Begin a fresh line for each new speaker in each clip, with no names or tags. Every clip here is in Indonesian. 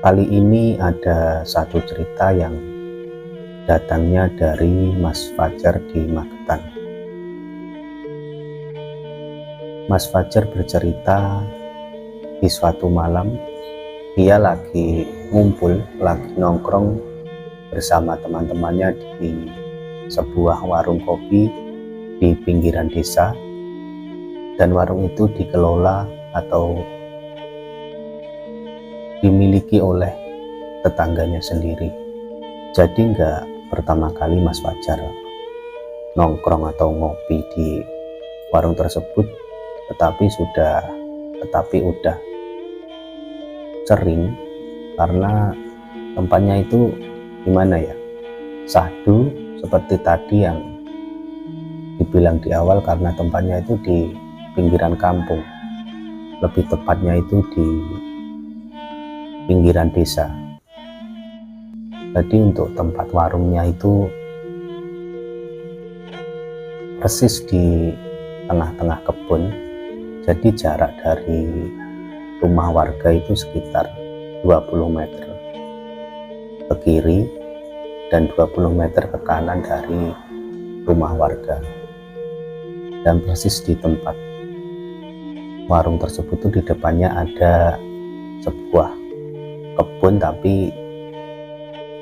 Kali ini ada satu cerita yang datangnya dari Mas Fajar di Magetan. Mas Fajar bercerita di suatu malam dia lagi ngumpul, lagi nongkrong bersama teman-temannya di sebuah warung kopi di pinggiran desa, dan warung itu dikelola atau dimiliki oleh tetangganya sendiri. Jadi enggak pertama kali Mas Fajar nongkrong atau ngopi di warung tersebut, tetapi udah sering, karena tempatnya itu gimana ya, sahdu seperti tadi yang dibilang di awal, karena tempatnya itu di pinggiran kampung, lebih tepatnya itu di pinggiran desa. Jadi untuk tempat warungnya itu persis di tengah-tengah kebun, jadi jarak dari rumah warga itu sekitar 20 meter ke kiri dan 20 meter ke kanan dari rumah warga. Dan persis di tempat warung tersebut itu di depannya ada sebuah kebun, tapi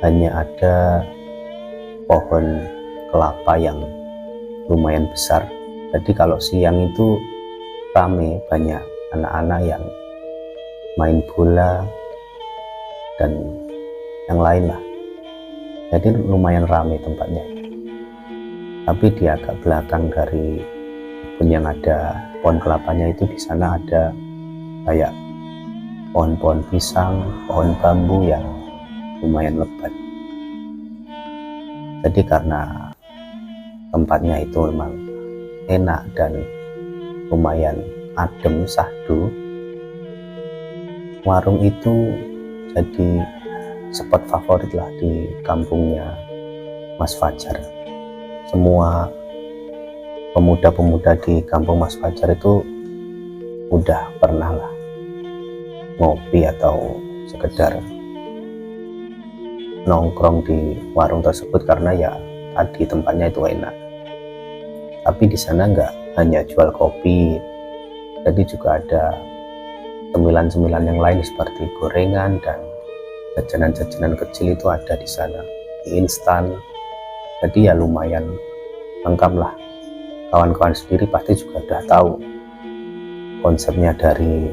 hanya ada pohon kelapa yang lumayan besar. Jadi kalau siang itu rame, banyak anak-anak yang main bola dan yang lain lah. Jadi lumayan rame tempatnya. Tapi di agak belakang dari kebun yang ada pohon kelapanya itu, di sana ada kayak pohon-pohon pisang, pohon bambu yang lumayan lebat. Jadi karena tempatnya itu memang enak dan lumayan adem, sahdu, warung itu jadi spot favorit lah di kampungnya Mas Fajar. Semua pemuda-pemuda di kampung Mas Fajar itu udah pernah lah ngopi atau sekedar nongkrong di warung tersebut, karena ya tadi tempatnya itu enak. Tapi di sana nggak hanya jual kopi, jadi juga ada cemilan-cemilan yang lain seperti gorengan dan jajanan-jajanan kecil itu ada di sana, instan. Jadi ya lumayan lengkap lah. Kawan-kawan sendiri pasti juga udah tahu konsepnya dari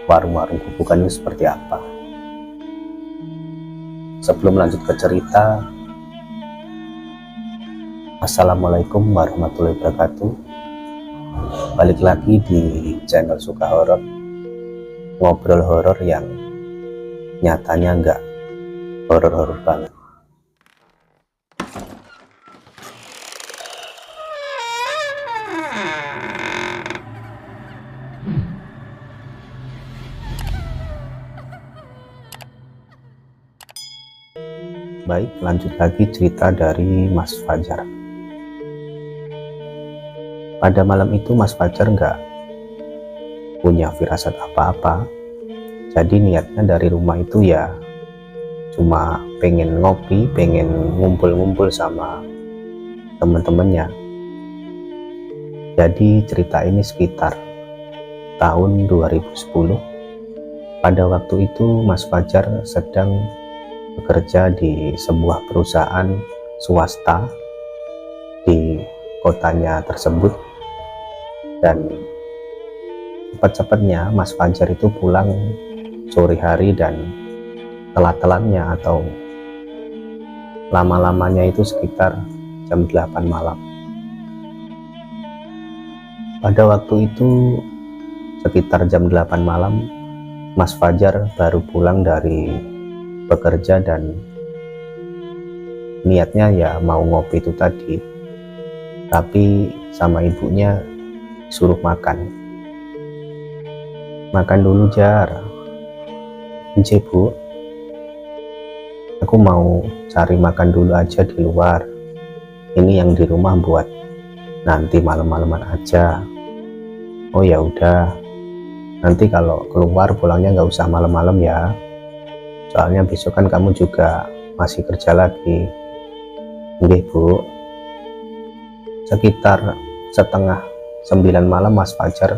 warung-warung kubukan itu seperti apa. Sebelum lanjut ke cerita, Assalamualaikum warahmatullahi wabarakatuh. Balik lagi di channel Suka Horor, ngobrol horor yang nyatanya enggak horor-horor banget. Baik, lanjut lagi cerita dari Mas Fajar. Pada malam itu Mas Fajar nggak punya firasat apa-apa. Jadi niatnya dari rumah itu ya cuma pengen ngopi, pengen ngumpul-ngumpul sama teman-temannya. Jadi cerita ini sekitar tahun 2010. Pada waktu itu Mas Fajar sedang bekerja di sebuah perusahaan swasta di kotanya tersebut, dan cepat-cepatnya Mas Fajar itu pulang sore hari, dan telat-telatnya atau lama-lamanya itu sekitar jam 8 malam. Pada waktu itu sekitar jam 8 malam Mas Fajar baru pulang dari bekerja, dan niatnya ya mau ngopi itu tadi, tapi sama ibunya suruh makan dulu, Jar. Nje Bu, aku mau cari makan dulu aja di luar, ini yang di rumah buat nanti malam-malaman aja. Oh ya udah, nanti kalau keluar pulangnya nggak usah malam-malam ya. Soalnya besok kan kamu juga masih kerja lagi. Nggih Bu, sekitar setengah 9 malam Mas Fajar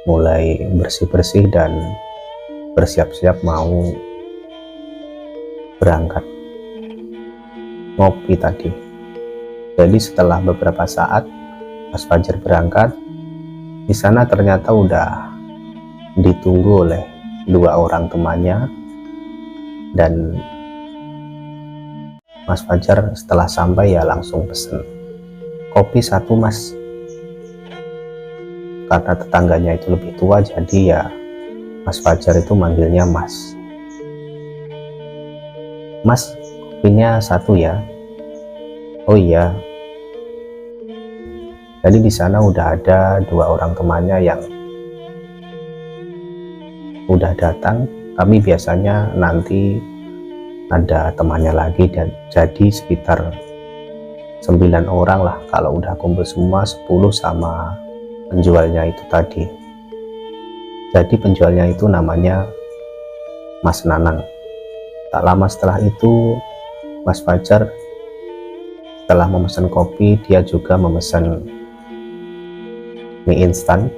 mulai bersih-bersih dan bersiap-siap mau berangkat ngopi tadi. Jadi setelah beberapa saat Mas Fajar berangkat, di sana ternyata udah ditunggu oleh 2 orang temannya, dan Mas Fajar setelah sampai ya langsung pesen kopi 1 Mas, karena tetangganya itu lebih tua jadi ya Mas Fajar itu manggilnya Mas. Mas, kopinya 1 ya. Oh iya. Jadi di sana udah ada 2 orang temannya yang udah datang. Kami biasanya nanti ada temannya lagi, dan jadi sekitar 9 orang lah kalau udah kumpul semua, 10 sama penjualnya itu tadi. Jadi penjualnya itu namanya Mas Nanang. Tak lama setelah itu Mas Fajar setelah memesan kopi, dia juga memesan mie instan,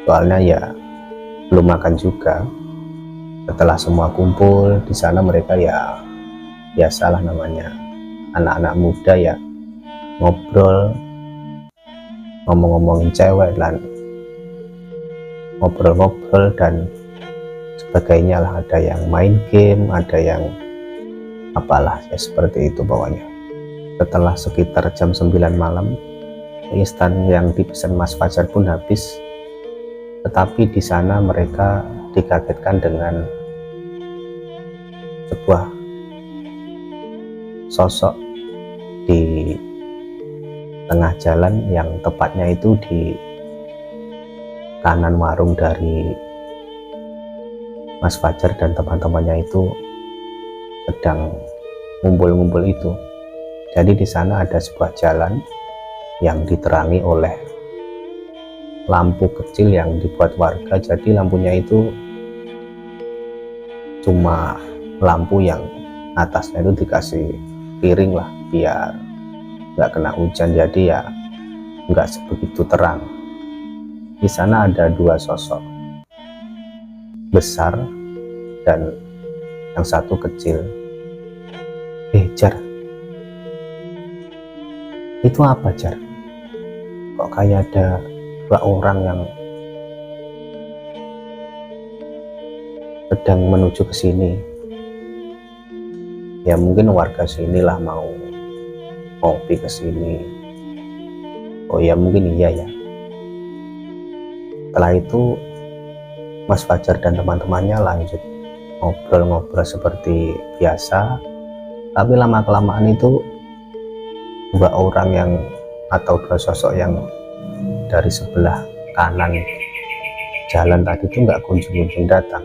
soalnya ya belum makan juga. Setelah semua kumpul di sana, mereka ya biasalah namanya anak-anak muda ya, ngobrol, ngomong-ngomongin cewek dan ngobrol-ngobrol dan sebagainya lah. Ada yang main game, ada yang apalah ya, seperti itu pokoknya. Setelah sekitar jam 9 malam, instan yang dipesan Mas Fajar pun habis. Tetapi di sana mereka dikagetkan dengan sebuah sosok di tengah jalan, yang tepatnya itu di kanan warung dari Mas Fajar dan teman-temannya itu sedang ngumpul-ngumpul itu. Jadi di sana ada sebuah jalan yang diterangi oleh lampu kecil yang dibuat warga. Jadi lampunya itu cuma lampu yang atasnya itu dikasih piring lah biar nggak kena hujan, jadi ya nggak sebegitu terang. Di sana ada 2 sosok besar dan yang satu kecil. Jar, itu apa Jar? Kok kayak ada 2 orang yang sedang menuju ke sini? Ya mungkin warga sinilah mau ngopi ke sini. Oh ya mungkin iya ya. Setelah itu Mas Fajar dan teman-temannya lanjut ngobrol-ngobrol seperti biasa. Tapi lama-kelamaan itu 2 orang yang atau 2 sosok yang dari sebelah kanan jalan tadi itu nggak kunjung-kunjung datang.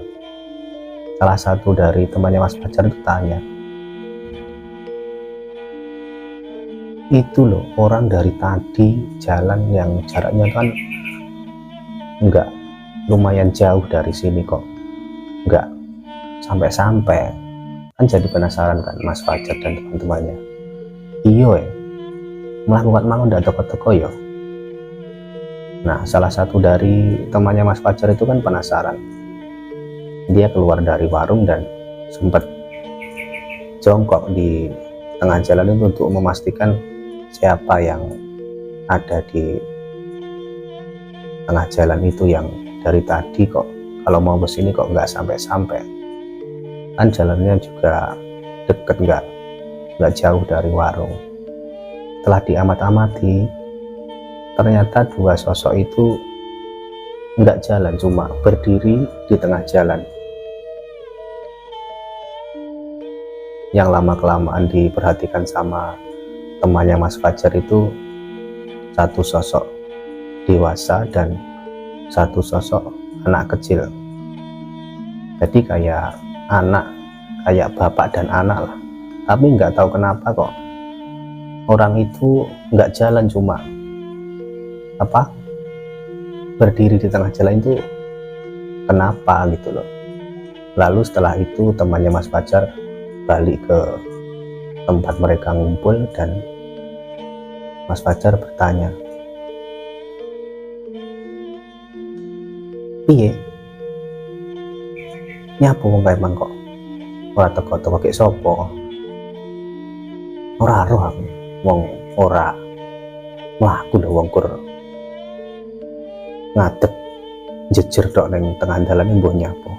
Salah satu dari temannya Mas Fajar itu tanya, itu loh orang dari tadi jalan yang jaraknya kan nggak lumayan jauh dari sini kok nggak sampai-sampai. Kan jadi penasaran kan Mas Fajar dan teman-temannya. Iyo melakukan mau ndak toko-toko yo. Nah salah satu dari temannya Mas Fajar itu kan penasaran. Dia keluar dari warung dan sempat jongkok di tengah jalan itu untuk memastikan siapa yang ada di tengah jalan itu, yang dari tadi kok kalau mau kesini kok nggak sampai-sampai. Kan jalannya juga deket, nggak jauh dari warung. Setelah diamat-amati, ternyata 2 sosok itu nggak jalan, cuma berdiri di tengah jalan. Yang lama-kelamaan diperhatikan sama temannya Mas Fajar itu, satu sosok dewasa dan satu sosok anak kecil. Jadi kayak bapak dan anak lah. Tapi nggak tahu kenapa kok orang itu nggak jalan, cuma berdiri di tengah jalan itu kenapa gitu loh. Lalu setelah itu temannya Mas Fajar balik ke tempat mereka ngumpul dan Mas Fajar bertanya, piye nyapa wong kae mang kok ora teko-teko kek sapa? Ora roh aku wong ora mlaku lho wong kur ngadeg jejer tok ning tengah dalan mbok nyapa.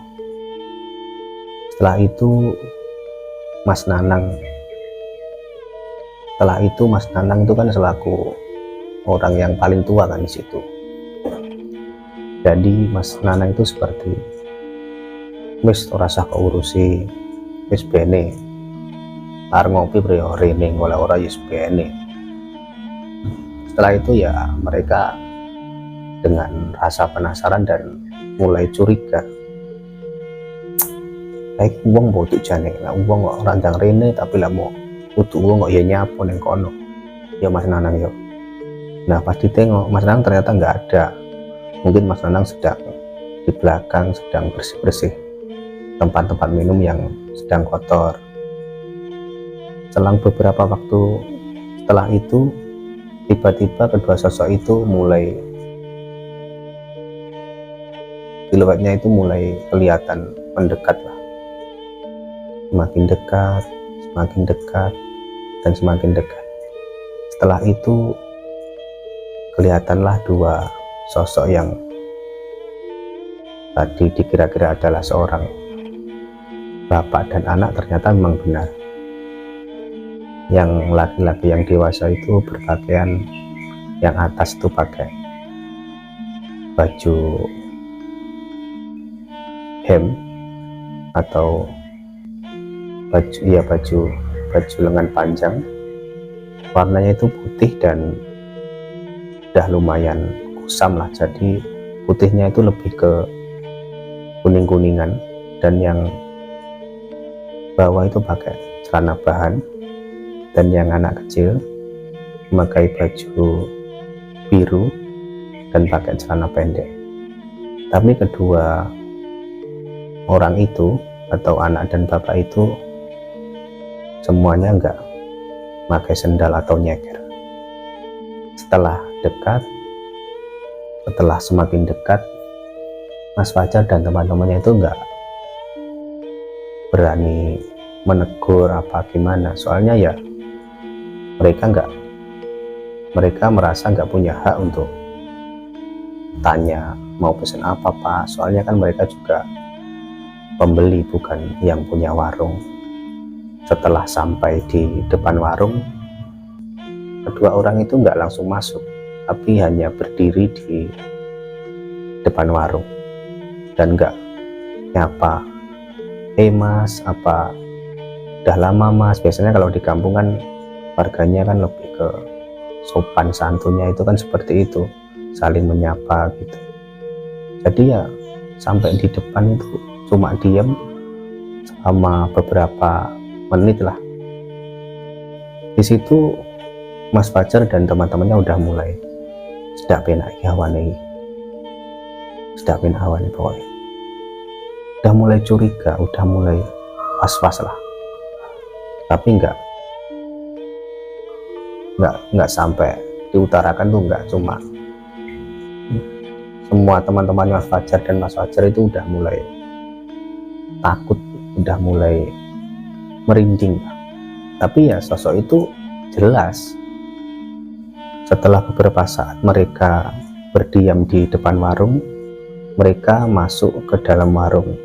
Setelah itu Mas Nanang itu kan selaku orang yang paling tua kan di situ. Jadi Mas Nanang itu seperti wis ora usah kok urusi, wis bene arep ngopi bro rene golek ora wis bene. Setelah itu ya mereka dengan rasa penasaran dan mulai curiga, kayak uang bodoh jane lah, uang kok randang rene tapi lah mau kudu uang kok ya nyapu neng kono ya Mas Nanang yo. Nah pas ditengok Mas Nanang ternyata nggak ada, mungkin Mas Nanang sedang di belakang sedang bersih-bersih tempat-tempat minum yang sedang kotor. Selang beberapa waktu setelah itu tiba-tiba kedua sosok itu mulai siluetnya itu mulai kelihatan mendekat lah, semakin dekat dan semakin dekat. Setelah itu kelihatanlah dua sosok yang tadi dikira-kira adalah seorang bapak dan anak, ternyata memang benar. Yang laki-laki yang dewasa itu berpakaian, yang atas itu pakai baju hem atau baju lengan panjang, warnanya itu putih dan udah lumayan kusam lah, jadi putihnya itu lebih ke kuning-kuningan. Dan yang bawah itu pakai celana bahan, dan yang anak kecil memakai baju biru dan pakai celana pendek. Tapi kedua orang itu atau anak dan bapak itu semuanya enggak pakai sendal atau nyeker. Setelah semakin dekat, Mas Fajar dan teman-temannya itu enggak berani menegur apa gimana, soalnya ya mereka merasa nggak punya hak untuk tanya mau pesen apa Pak, soalnya kan mereka juga pembeli bukan yang punya warung. Setelah sampai di depan warung, kedua orang itu nggak langsung masuk, tapi hanya berdiri di depan warung dan nggak nyapa, Mas, apa udah lama Mas? Biasanya kalau di kampung kan warganya kan lebih ke sopan santunnya itu kan seperti itu, saling menyapa gitu. Jadi ya sampai di depan itu cuma diam selama beberapa menit lah. Di situ Mas Fajar dan teman-temannya udah mulai sedak penak hawane pokoknya. Udah mulai curiga, udah mulai was-was lah. Tapi nggak sampai diutarakan tuh, nggak cuma semua teman-teman Mas Fajar dan Mas Fajar itu udah mulai takut, udah mulai merinding. Tapi ya sosok itu jelas. Setelah beberapa saat mereka berdiam di depan warung, mereka masuk ke dalam warung.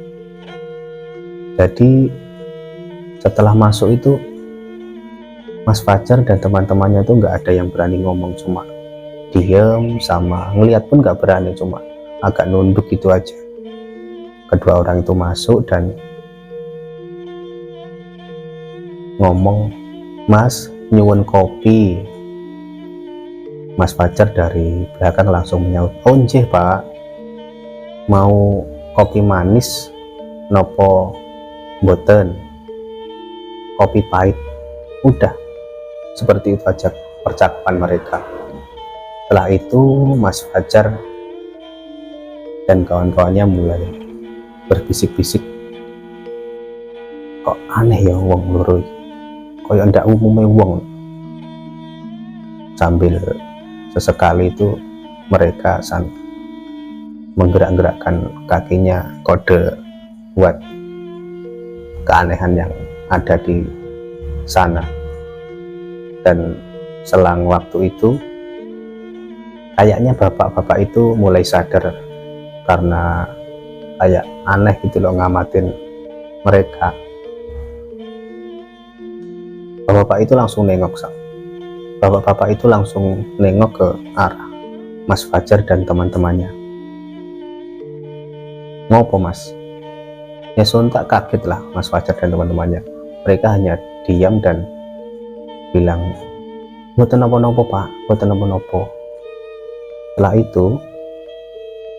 Jadi setelah masuk itu Mas Fajar dan teman-temannya itu nggak ada yang berani ngomong, cuma diem sama ngelihat pun nggak berani, cuma agak nunduk gitu aja. Kedua orang itu masuk dan ngomong, Mas nyuwun kopi. Mas Fajar dari belakang langsung menyaut, oh nggih Pak, mau kopi manis nopo boten, kopi pahit. Udah seperti itu aja percakapan mereka. Setelah itu Mas Fajar dan kawan-kawannya mulai berbisik-bisik kok aneh ya wong loro iki, koyo ndak umume wong. Sambil sesekali itu mereka menggerak-gerakkan kakinya, kode buat keanehan yang ada di sana. Dan selang waktu itu kayaknya bapak-bapak itu mulai sadar karena kayak aneh gitu loh ngamatin mereka. Bapak-bapak itu langsung nengok ke arah Mas Fajar dan teman-temannya. Ngopo mas? Ya sontak kaget lah Mas Fajar dan teman-temannya. Mereka hanya diam dan bilang, "Mboten napa-napa pak, mboten napa-napa." Setelah itu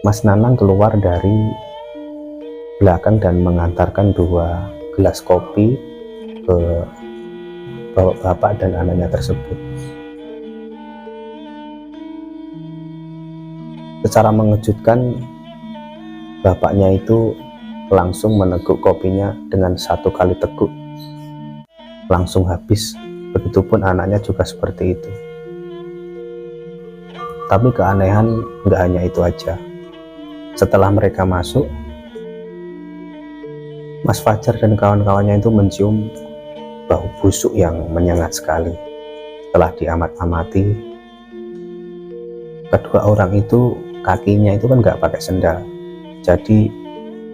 Mas Nanang keluar dari belakang dan mengantarkan 2 gelas kopi ke bapak dan anaknya tersebut. Secara mengejutkan, bapaknya itu langsung meneguk kopinya dengan 1 kali teguk, langsung habis. Begitupun anaknya juga seperti itu. Tapi keanehan nggak hanya itu aja. Setelah mereka masuk, Mas Fajar dan kawan-kawannya itu mencium bau busuk yang menyengat sekali. Setelah diamat-amati, kedua orang itu kakinya itu kan nggak pakai sendal, jadi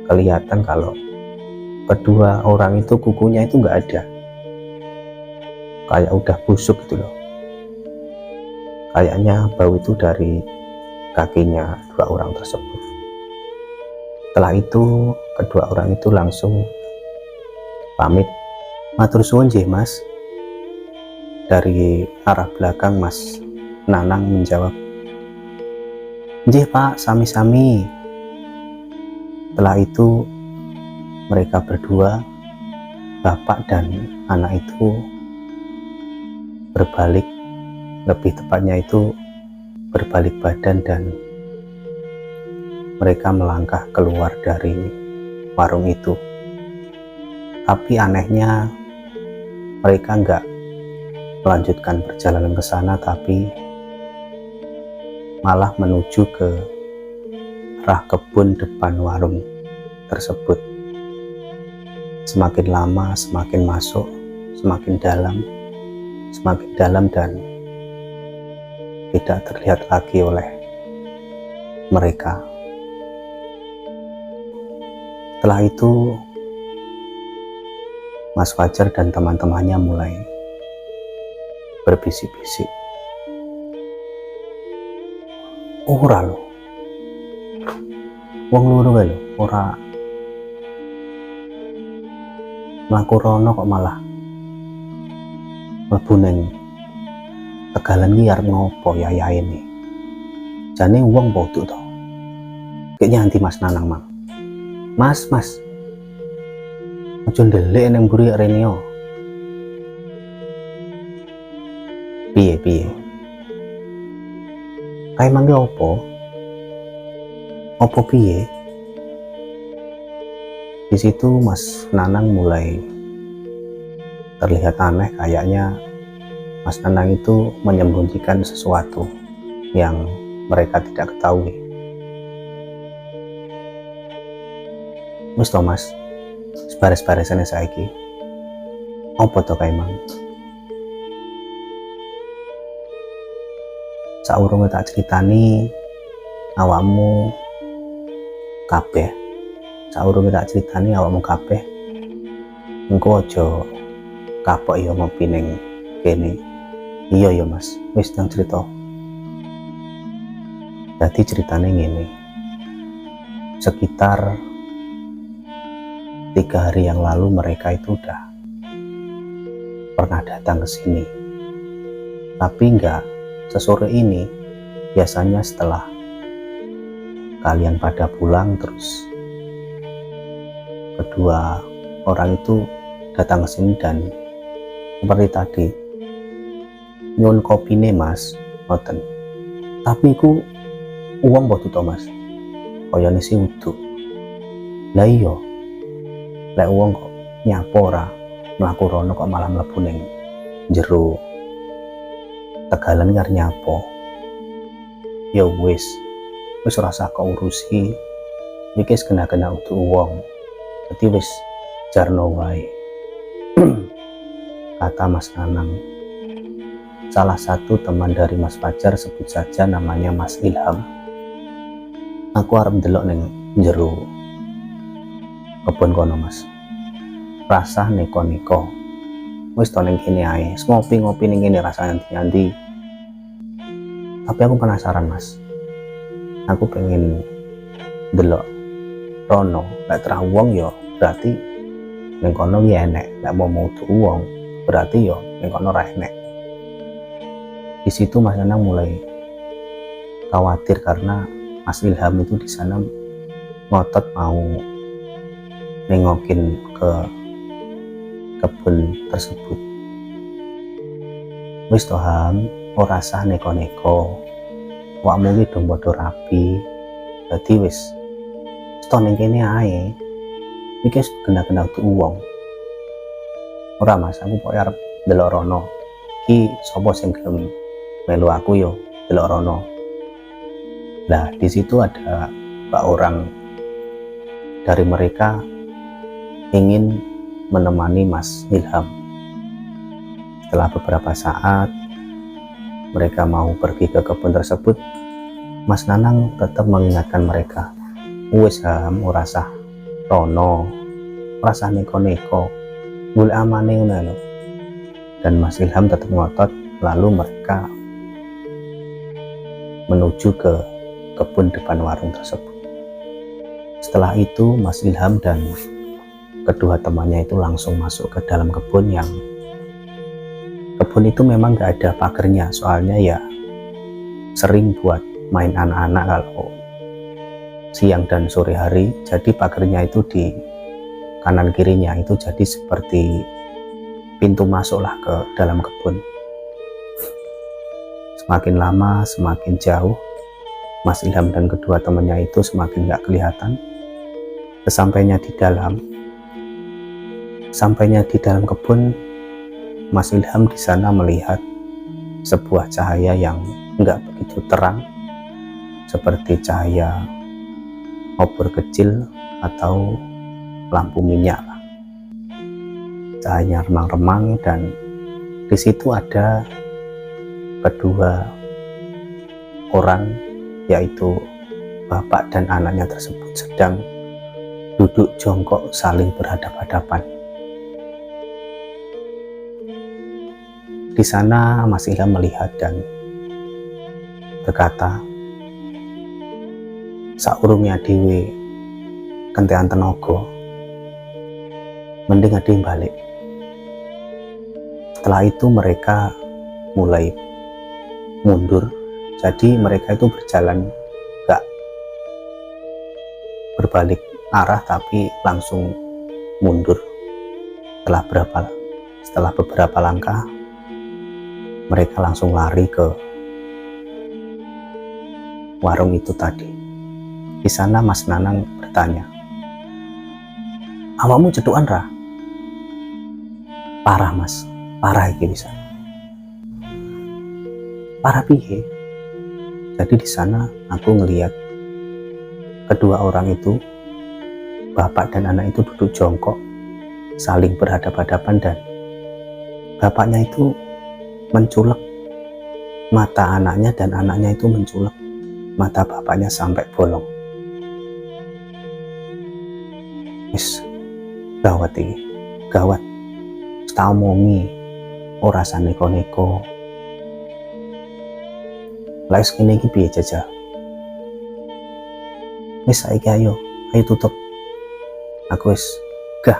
kelihatan kalau kedua orang itu kukunya itu nggak ada, kayak udah busuk gitu loh. Kayaknya bau itu dari kakinya 2 orang tersebut. Setelah itu kedua orang itu langsung pamit, "Matur suwun nggih Mas." Dari arah belakang Mas Nanang menjawab, "Nggih Pak, sami-sami." Setelah itu mereka berdua, bapak dan anak itu, berbalik, lebih tepatnya itu berbalik badan, dan mereka melangkah keluar dari warung itu. Tapi anehnya mereka nggak melanjutkan perjalanan ke sana, tapi malah menuju ke arah kebun depan warung tersebut. Semakin lama semakin masuk, semakin dalam dan tidak terlihat lagi oleh mereka. Setelah itu Mas Fajar dan teman-temannya mulai berbisik-bisik, "Ora lho, wong loro lho, ora mlaku rono kok malah mlebu neng Tegalan iki arep ngopo ya ini? Jane wong bodho to." Kayaknya anti Mas Nanang mang. Mas, aja ndelik nang mburi rene yo. Piye? Kae mangke opo? Opo piye? Di situ Mas Nanang mulai terlihat aneh, kayaknya Mas Nanang itu menyembunyikan sesuatu yang mereka tidak ketahui. Wis to Mas, bares-baresane saiki. Apa to kae mang? Saurunge tak critani awakmu kabeh. Engko aja kapok ya ngopi ning kene. Iya ya Mas, wis nang cerita. Jadi ceritanya ngene. Sekitar 3 hari yang lalu mereka itu udah pernah datang ke sini. Tapi enggak sesore ini. Biasanya setelah kalian pada pulang, terus kedua orang itu datang ke sini dan seperti tadi, nyuwun kopine Mas, ngoten. Tapi ku uang bodo to Mas, kayane sih udu. Lah iya, lek uang kok nyapo ora mlaku rono kok malah mlebu ning jero tegalan karo nyapo. Ya wis ora usah kok urusi, iki wis kena-kena udu wong, dadi wis jarno wae. Kata Mas Nanang. Salah satu teman dari Mas Fajar, sebut saja namanya Mas Ilham. Aku arep ndelok ning jero kebon kono, Mas. Rasah neko-neko. Wis to ning kene ae, ngopi-ngopi ning kene rasane nanti. Tapi aku penasaran, Mas. Aku pengen ndelok rono, lek terah wong ya berarti ning kono ki enek, lek mau udu wong berarti ya ning kono ra enek. Di situ Mas Nanang mulai khawatir karena Mas Ilham itu di sana ngotot mau nengokin ke kebun tersebut. Wis to Ham, ora sah neko-neko. Awakmu iki dong padha rapi. Dadi wis to ning kene ae. Iki wis kena-kena uang. Ora Mas, aku pokoke arep ndelok rono. Iki sapa sing gelem melu aku yo delok rono. Nah, di situ ada beberapa orang dari mereka ingin menemani Mas Ilham. Setelah beberapa saat mereka mau pergi ke kebun tersebut, Mas Nanang tetap mengingatkan mereka, wis Ham, ora sah rono, ora sah neko-neko, golek amane ngono lho. Dan Mas Ilham tetap ngotot, lalu mereka menuju ke kebun depan warung tersebut. Setelah itu Mas Ilham dan kedua temannya itu langsung masuk ke dalam kebun itu memang gak ada pagernya, soalnya ya sering buat main anak-anak kalau siang dan sore hari, jadi pagernya itu di kanan kirinya itu jadi seperti pintu masuklah ke dalam kebun. Semakin lama semakin jauh Mas Ilham dan kedua temannya itu semakin gak kelihatan. Sampainya di dalam kebun, Mas Ilham di sana melihat sebuah cahaya yang enggak begitu terang, seperti cahaya obor kecil atau lampu minyak. Cahayanya remang-remang dan di situ ada kedua orang, yaitu bapak dan anaknya tersebut sedang duduk jongkok saling berhadapan-hadapan. Di sana Mas Ilham melihat dan berkata, saurungnya dhewe kentean tenaga, mending ade balik. Setelah itu mereka mulai mundur, jadi mereka itu berjalan gak berbalik arah tapi langsung mundur. Setelah beberapa langkah mereka langsung lari ke warung itu tadi. Di sana Mas Nanang bertanya, awakmu cetukan ra? Parah Mas, parah iki bisa. Parah piye? Jadi di sana aku ngelihat kedua orang itu, bapak dan anak itu duduk jongkok saling berhadapan-hadapan dan bapaknya itu menculek mata anaknya dan anaknya itu menculek mata bapaknya sampai bolong. Wis gawat iki, gawat. Tak omongi ora sah neko-neko. Lah kene iki piye jajal? Wis saiki ayo tutup. Aku wis gah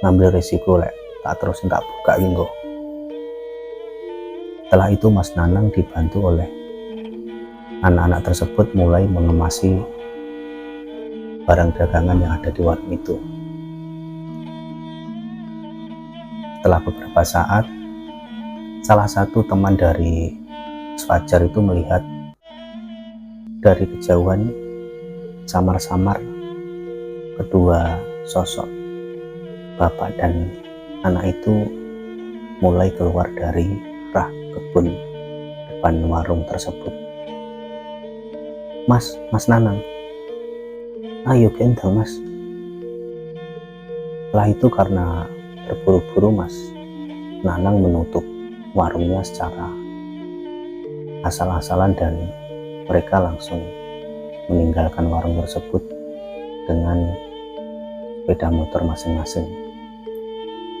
ngambil resiko lek tak terus tak buka iki nggo. Setelah itu Mas Nanang dibantu oleh anak-anak tersebut mulai mengemasi barang dagangan yang ada di warung itu. Setelah beberapa saat, salah satu teman dari Mas Fajar itu melihat dari kejauhan samar-samar kedua sosok bapak dan anak itu mulai keluar dari arah kebun depan warung tersebut. Mas Nanang, ayo gendong mas. Setelah itu karena terburu-buru, Mas Nanang menutup warungnya secara asal-asalan dan mereka langsung meninggalkan warung tersebut dengan sepeda motor masing-masing.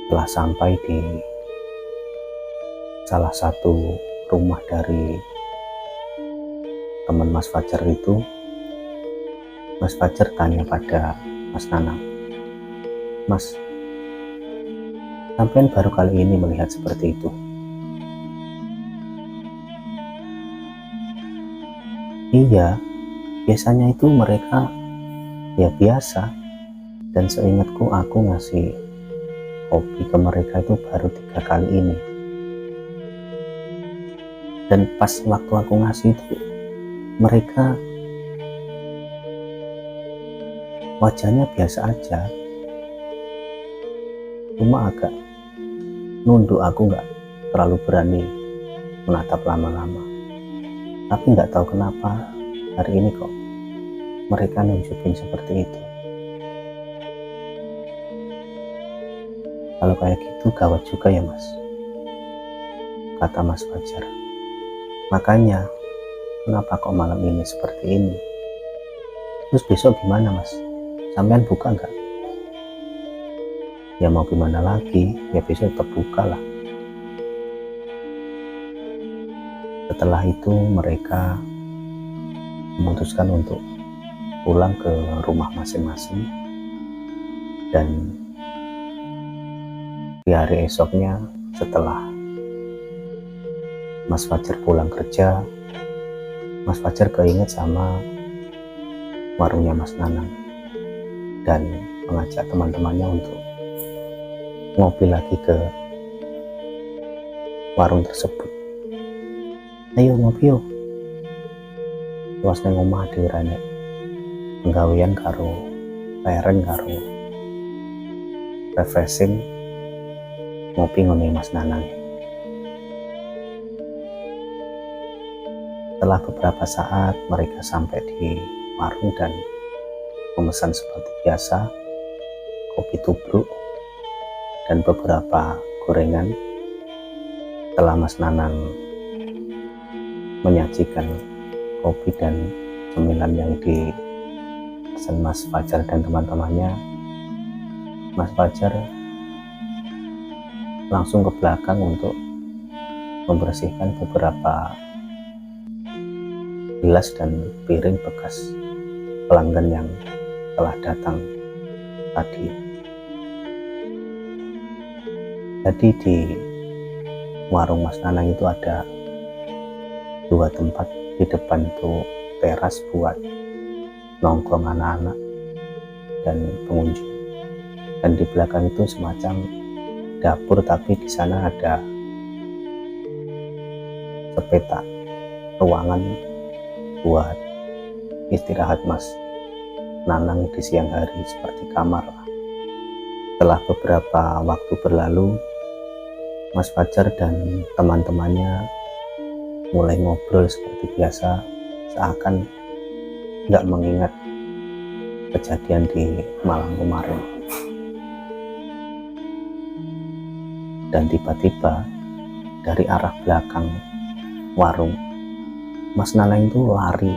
Setelah sampai di salah satu rumah dari teman Mas Fajar itu, Mas Fajar tanya pada Mas Nanang, Mas, sampean baru kali ini melihat seperti itu? Iya, biasanya itu mereka ya biasa, dan seingatku aku ngasih kopi ke mereka itu baru 3 kali ini. Dan pas waktu aku ngasih itu, mereka wajahnya biasa aja, cuma agak nunduk. Aku nggak terlalu berani menatap lama-lama, tapi nggak tahu kenapa hari ini kok mereka nunjukin seperti itu. Kalau kayak gitu gawat juga ya mas, kata Mas Fajar. Makanya kenapa kok malam ini seperti ini? Terus besok gimana mas? Sampean buka nggak? Ya mau gimana lagi, ya besok tetap buka lah. Setelah itu mereka memutuskan untuk pulang ke rumah masing-masing, dan di hari esoknya setelah Mas Fajar pulang kerja, Mas Fajar keinget sama warungnya Mas Nanang dan mengajak teman-temannya untuk ngopi lagi ke warung tersebut. Ayo ngopi yuk. Luas nang omah dhewe rene penggawean karo lereng karo refreshing, ngopi ngene Mas Nanang. Setelah beberapa saat mereka sampai di warung dan memesan seperti biasa, kopi tubruk dan beberapa gorengan. Setelah Mas Nanang menyajikan kopi dan cemilan yang dipesan Mas Fajar dan teman-temannya, Mas Fajar langsung ke belakang untuk membersihkan beberapa gelas dan piring bekas pelanggan yang telah datang tadi. Jadi di warung Mas Nanang itu ada 2 tempat. Di depan itu teras buat nongkrong anak-anak dan pengunjung, dan di belakang itu semacam dapur, tapi di sana ada sepetak ruangan buat istirahat Mas Nanang di siang hari, seperti kamar. Setelah beberapa waktu berlalu, Mas Fajar dan teman-temannya mulai ngobrol seperti biasa, seakan nggak mengingat kejadian di malam kemarin. Dan tiba-tiba dari arah belakang warung, Mas Nanang itu lari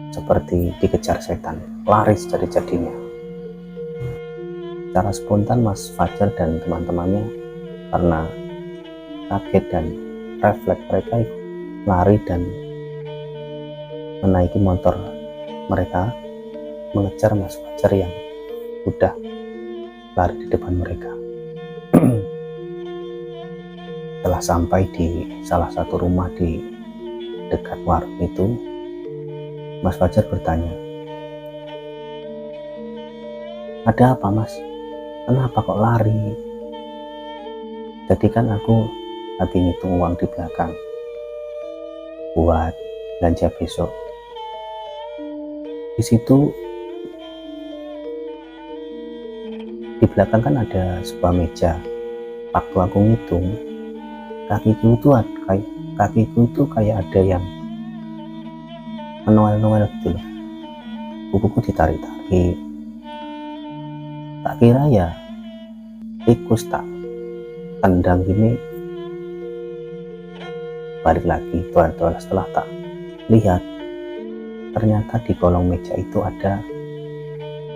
seperti dikejar setan, lari sejadi-jadinya. Secara spontan Mas Fajar dan teman-temannya karena kaget dan refleks mereka lari dan menaiki motor mereka mengejar Mas Fajar yang udah lari di depan mereka. Setelah sampai di salah satu rumah di dekat warung itu, Mas Fajar bertanya, ada apa mas? Kenapa kok lari? Jadi kan aku lagi ngitung uang di belakang buat belanja besok. Di situ di belakang kan ada sebuah meja. Waktu aku ngitung, kakiku itu kayak ada yang menoel-noel gitu loh. Kukuku ditarik-tarik. Tak kira ya tikus, tak tendang gini, balik lagi. Setelah tak lihat, ternyata di kolong meja itu ada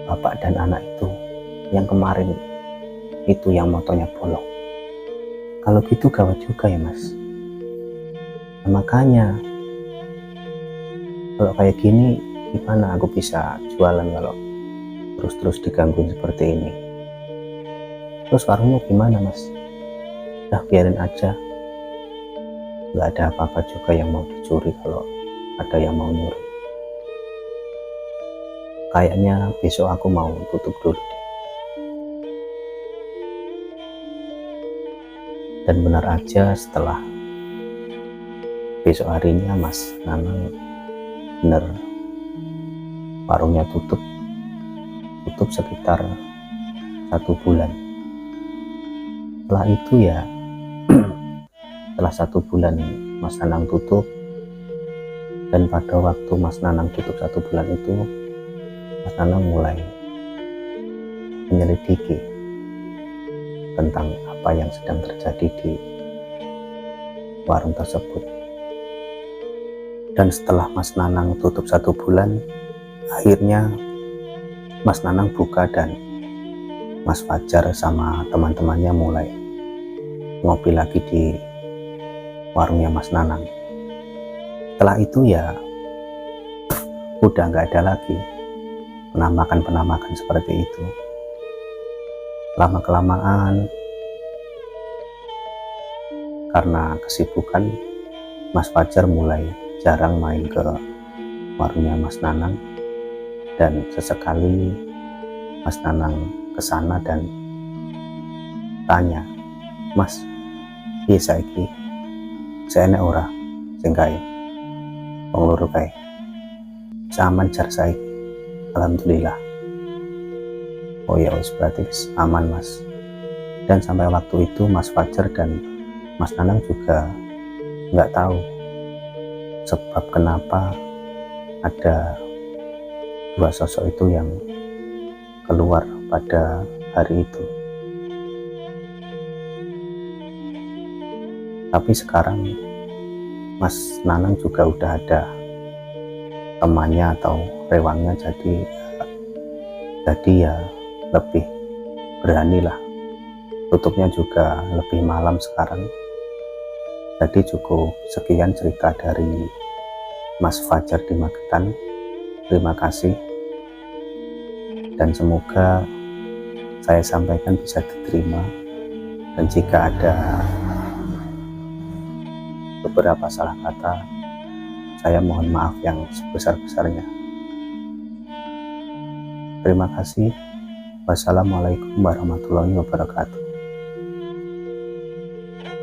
bapak dan anak itu yang kemarin itu yang motornya bolong. Kalau gitu gawat juga ya mas. Nah, makanya kalau kayak gini gimana aku bisa jualan kalau terus digangguin seperti ini? Terus warungnya gimana mas? Udah biarin aja, nggak ada apa-apa juga yang mau dicuri kalau ada yang mau nyuri. Kayaknya besok aku mau tutup dulu deh. Dan benar aja, setelah besok harinya Mas Nanang bener warungnya tutup sekitar 1 bulan. Setelah itu ya setelah 1 bulan Mas Nanang tutup, dan pada waktu Mas Nanang tutup 1 bulan itu, Mas Nanang mulai menyelidiki tentang apa yang sedang terjadi di warung tersebut. Dan setelah Mas Nanang tutup 1 bulan, akhirnya Mas Nanang buka dan Mas Fajar sama teman-temannya mulai ngopi lagi di warungnya Mas Nanang. Setelah itu ya udah nggak ada lagi penampakan seperti itu. Lama-kelamaan karena kesibukan, Mas Fajar mulai jarang main ke warungnya Mas Nanang, dan sesekali Mas Nanang kesana dan tanya, "Mas, piye saiki? Saya enek ora sing kae? Wong loro kae. Aman jar saiki?" Alhamdulillah. Oh ya wis, berarti aman Mas. Dan sampai waktu itu Mas Fajar dan Mas Nanang juga nggak tahu sebab kenapa ada 2 sosok itu yang keluar pada hari itu. Tapi sekarang Mas Nanang juga udah ada temannya atau rewangnya, jadi ya lebih berani lah. Tutupnya juga lebih malam sekarang. Jadi cukup sekian cerita dari Mas Fajar di Magetan. Terima kasih, dan semoga saya sampaikan bisa diterima, dan jika ada beberapa salah kata, saya mohon maaf yang sebesar-besarnya. Terima kasih. Wassalamualaikum warahmatullahi wabarakatuh.